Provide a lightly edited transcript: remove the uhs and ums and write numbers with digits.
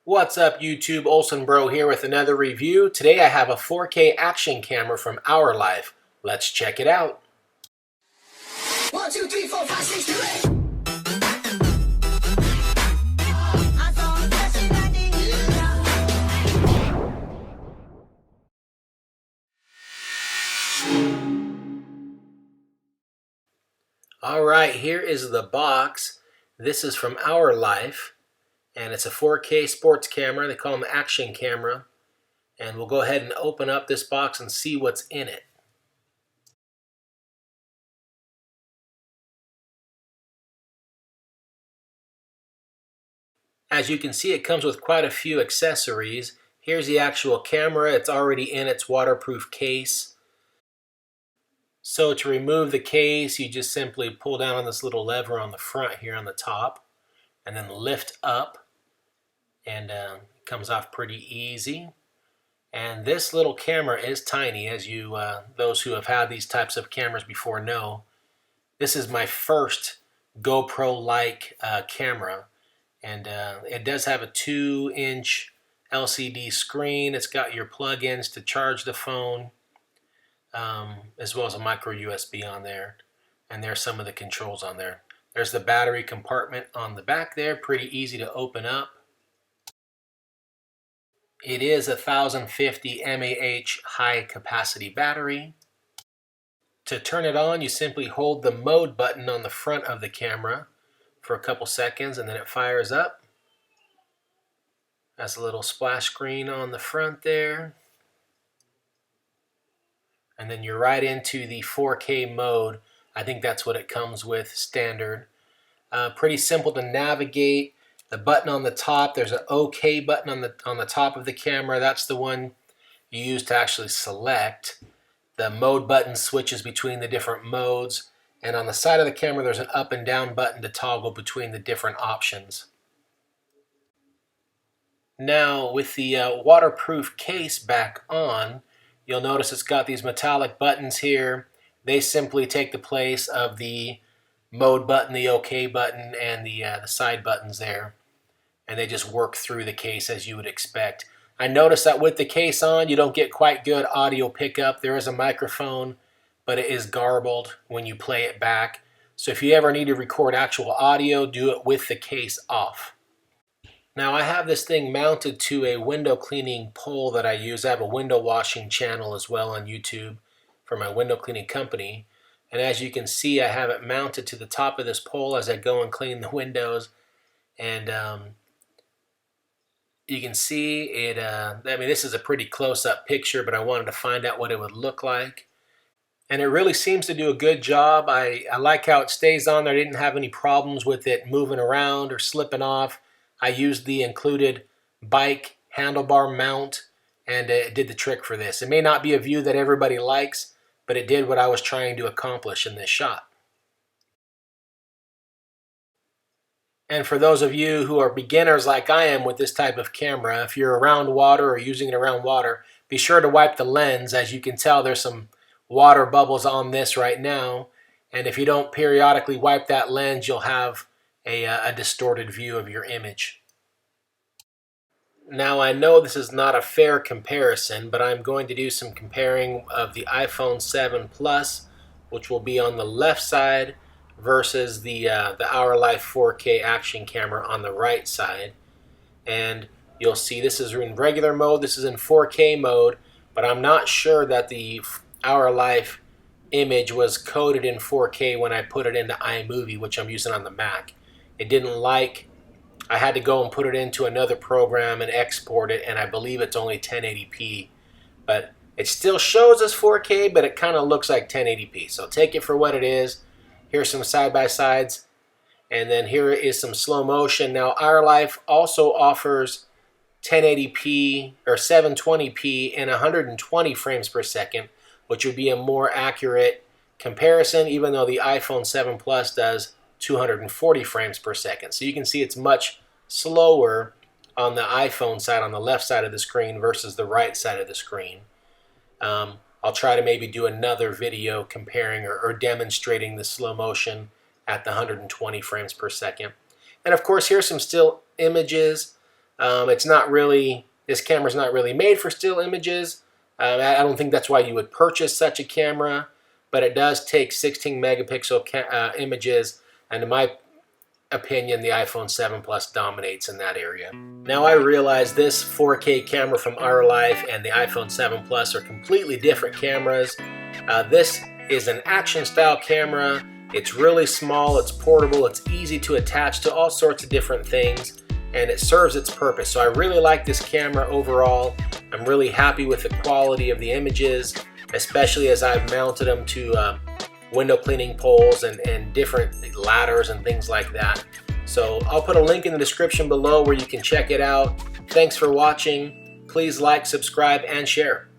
What's up YouTube, olsenbro here with another review. Today I have a 4K action camera from Ourlife. Let's check it out. 1, 2, 3, 4, 5, 6, 7, 8. Alright, here is the box. This is from Ourlife, and it's a 4K sports camera. They call them action camera. And we'll go ahead and open up this box and see what's in it. As you can see, it comes with quite a few accessories. Here's the actual camera. It's already in its waterproof case. So to remove the case, you just simply pull down on this little lever on the front here on the top and then lift up, and it comes off pretty easy. And this little camera is tiny, as you those who have had these types of cameras before know. This is my first GoPro-like camera, and it does have a 2-inch LCD screen. It's got your plug-ins to charge the phone, as well as a micro USB on there, and there's some of the controls on there. There's the battery compartment on the back there, pretty easy to open up. It is a 1050 mAh high capacity battery. To turn it on, you simply hold the mode button on the front of the camera for a couple seconds and then it fires up. Has a little splash screen on the front there. And then you're right into the 4K mode. I think that's what it comes with standard. Pretty simple to navigate. The button on the top, there's an OK button on the top of the camera. That's the one you use to actually select. The mode button switches between the different modes. And on the side of the camera, there's an up and down button to toggle between the different options. Now, with the waterproof case back on, you'll notice it's got these metallic buttons here. They simply take the place of the mode button, the OK button, and the side buttons there. And they just work through the case as you would expect. I noticed that with the case on, you don't get quite good audio pickup. There is a microphone, but it is garbled when you play it back. So if you ever need to record actual audio, do it with the case off. Now I have this thing mounted to a window cleaning pole that I use. I have a window washing channel as well on YouTube for my window cleaning company. And as you can see, I have it mounted to the top of this pole as I go and clean the windows. And you can see it, I mean, this is a pretty close-up picture, but I wanted to find out what it would look like. And it really seems to do a good job. I like how it stays on there. I didn't have any problems with it moving around or slipping off. I used the included bike handlebar mount, and it did the trick for this. It may not be a view that everybody likes, but it did what I was trying to accomplish in this shot. And for those of you who are beginners like I am with this type of camera, if you're around water or using it around water, be sure to wipe the lens. As you can tell, there's some water bubbles on this right now. And if you don't periodically wipe that lens, you'll have a distorted view of your image. Now I know this is not a fair comparison, but I'm going to do some comparing of the iPhone 7 Plus, which will be on the left side, versus the Ourlife 4K action camera on the right side. And you'll see this is in regular mode, this is in 4K mode, but I'm not sure that the Ourlife image was coded in 4K when I put it into iMovie, which I'm using on the Mac. It didn't like, I had to go and put it into another program and export it, and I believe it's only 1080p. But it still shows as 4K, but it kind of looks like 1080p. So take it for what it is. Here's some side-by-sides, and then here is some slow motion. Now, Ourlife also offers 1080p or 720p and 120 frames per second, which would be a more accurate comparison, even though the iPhone 7 Plus does 240 frames per second. So you can see it's much slower on the iPhone side, on the left side of the screen, versus the right side of the screen. I'll try to maybe do another video comparing or demonstrating the slow motion at the 120 frames per second. And of course, here's some still images It's not really, this camera's not really made for still images. I don't think that's why you would purchase such a camera, but it does take 16 megapixel images, and in my opinion, the iPhone 7 Plus dominates in that area. Now I realize this 4K camera from Ourlife and the iPhone 7 Plus are completely different cameras. This is an action style camera. It's really small, it's portable, it's easy to attach to all sorts of different things, and it serves its purpose. So I really like this camera overall. I'm really happy with the quality of the images, especially as I've mounted them to window cleaning poles and different ladders and things like that. So I'll put a link in the description below where you can check it out. Thanks for watching. Please like, subscribe, and share.